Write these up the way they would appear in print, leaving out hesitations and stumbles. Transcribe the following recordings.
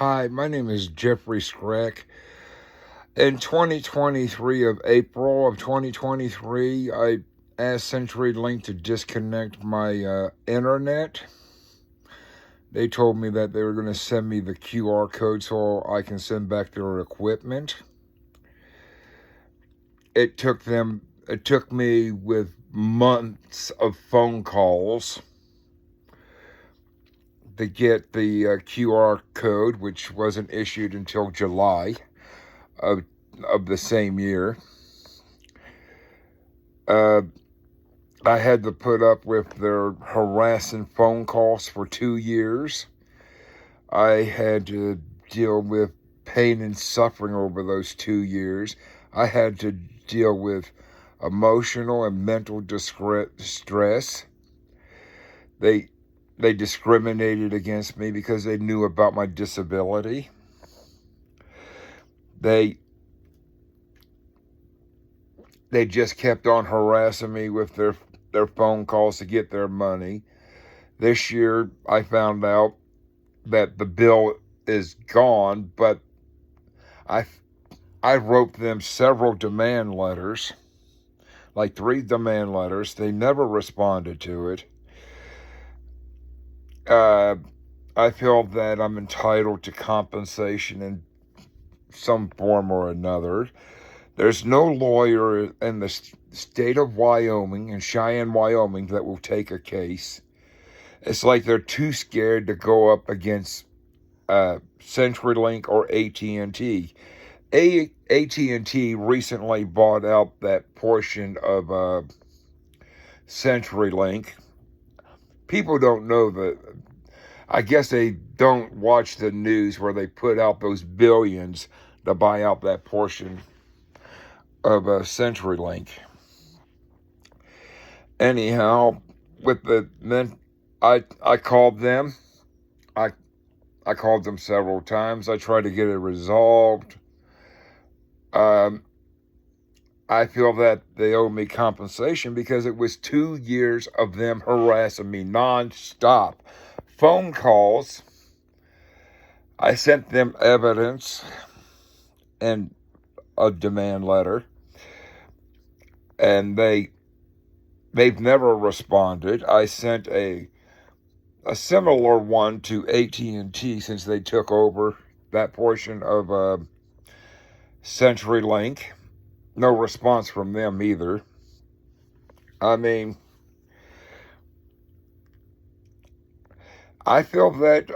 Hi, my name is Jeffrey Schreck. In 2023 of April of 2023, I asked CenturyLink to disconnect my internet. They told me that they were going to send me the QR code so I can send back their equipment. It took me with months of phone calls to get the QR code, which wasn't issued until July of the same year. I had to put up with their harassing phone calls for 2 years. I had to deal with pain and suffering over those 2 years. I had to deal with emotional and mental distress. They discriminated against me because they knew about my disability. They just kept on harassing me with their phone calls to get their money. This year, I found out that the bill is gone, but I wrote them several demand letters, like 3 demand letters. They never responded to it. I feel that I'm entitled to compensation in some form or another. There's no lawyer in the state of Wyoming, in Cheyenne, Wyoming, that will take a case. It's like they're too scared to go up against CenturyLink or AT&T. AT&T recently bought out that portion of CenturyLink. People don't know that. I guess they don't watch the news where they put out those billions to buy out that portion of CenturyLink. Anyhow, with the men, I called them. I called them several times. I tried to get it resolved. I feel that they owe me compensation because it was 2 years of them harassing me nonstop. Phone calls. I sent them evidence and a demand letter, and they've never responded. I sent a similar one to AT&T since they took over that portion of CenturyLink. No response from them either. I mean, I feel that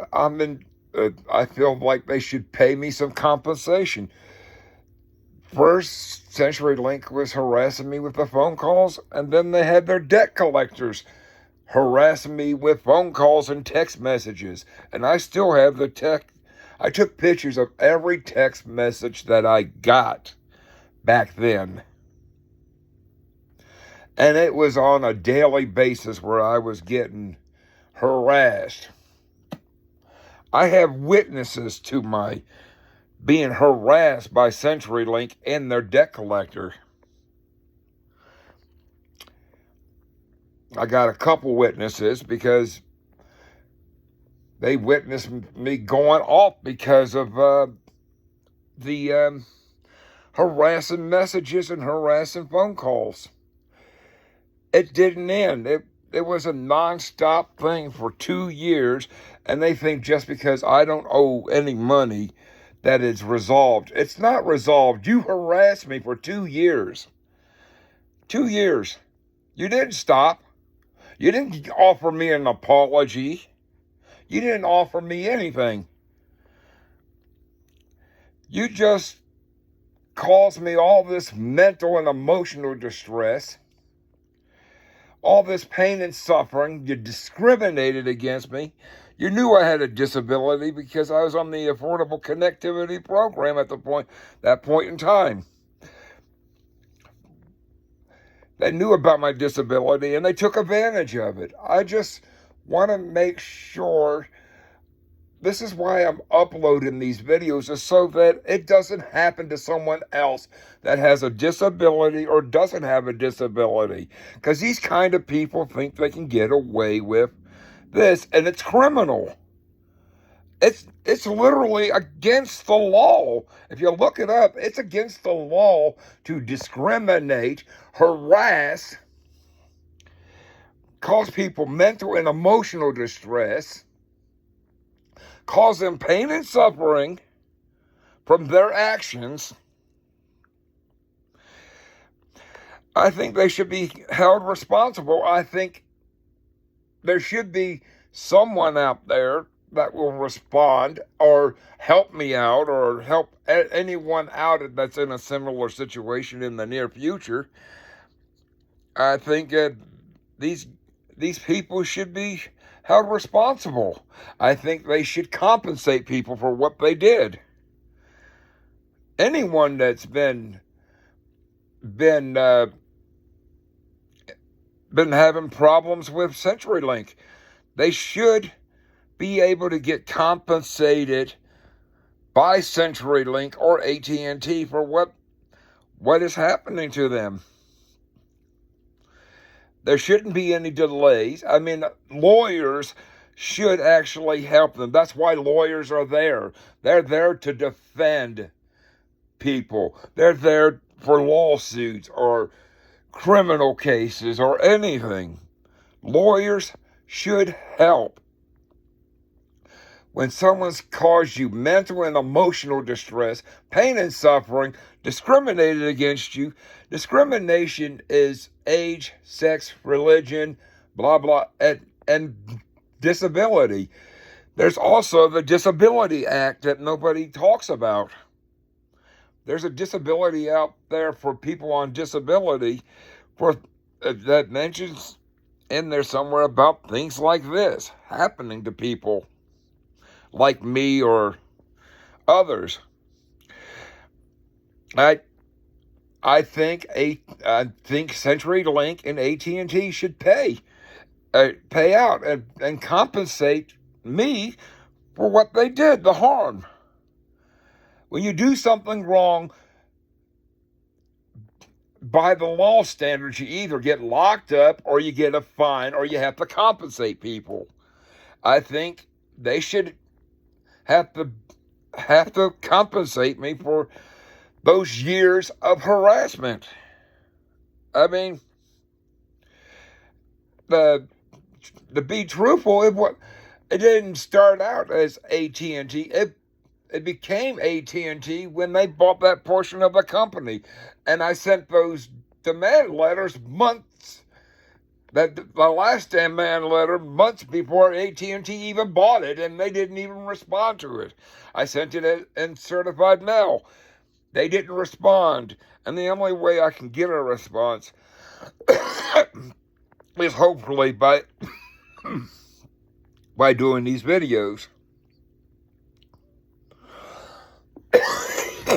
I feel like they should pay me some compensation. First, CenturyLink was harassing me with the phone calls, and then they had their debt collectors harassing me with phone calls and text messages. And I still have the text. I took pictures of every text message that I got back then. And it was on a daily basis where I was getting harassed. I have witnesses to my being harassed by CenturyLink and their debt collector. I got a couple witnesses because they witnessed me going off because of the harassing messages and harassing phone calls. It didn't end. It was a nonstop thing for 2 years, and they think just because I don't owe any money that it's resolved. It's not resolved. You harassed me for 2 years. 2 years. You didn't stop. You didn't offer me an apology. You didn't offer me anything. You just caused me all this mental and emotional distress, all this pain and suffering. You discriminated against me. You knew I had a disability because I was on the Affordable Connectivity Program at that point in time. They knew about my disability and they took advantage of it. I just want to make sure. This is why I'm uploading these videos, is so that it doesn't happen to someone else that has a disability or doesn't have a disability. Because these kind of people think they can get away with this, and it's criminal. It's literally against the law. If you look it up, it's against the law to discriminate, harass, cause people mental and emotional distress, cause them pain and suffering from their actions. I think they should be held responsible. I think there should be someone out there that will respond or help me out or help anyone out that's in a similar situation in the near future. I think these people should be held responsible. I think they should compensate people for what they did. Anyone that's been having problems with CenturyLink, they should be able to get compensated by CenturyLink or AT&T for what is happening to them. There shouldn't be any delays. I mean, lawyers should actually help them. That's why lawyers are there. They're there to defend people. They're there for lawsuits or criminal cases or anything. Lawyers should help. When someone's caused you mental and emotional distress, pain and suffering, discriminated against you, discrimination is age, sex, religion, blah, blah, and disability. There's also the Disability Act that nobody talks about. There's a disability out there for people on disability that mentions in there somewhere about things like this happening to people like me or others. I think CenturyLink and AT&T should pay out and compensate me for what they did, the harm. When you do something wrong, by the law standards, you either get locked up or you get a fine or you have to compensate people. I think they should have to compensate me for those years of harassment. I mean, to be truthful, it didn't start out as AT&T. It became AT&T when they bought that portion of the company, and I sent those demand letters months. The last demand letter months before AT&T even bought it, and they didn't even respond to it. I sent it in certified mail. They didn't respond, and the only way I can get a response is hopefully by doing these videos.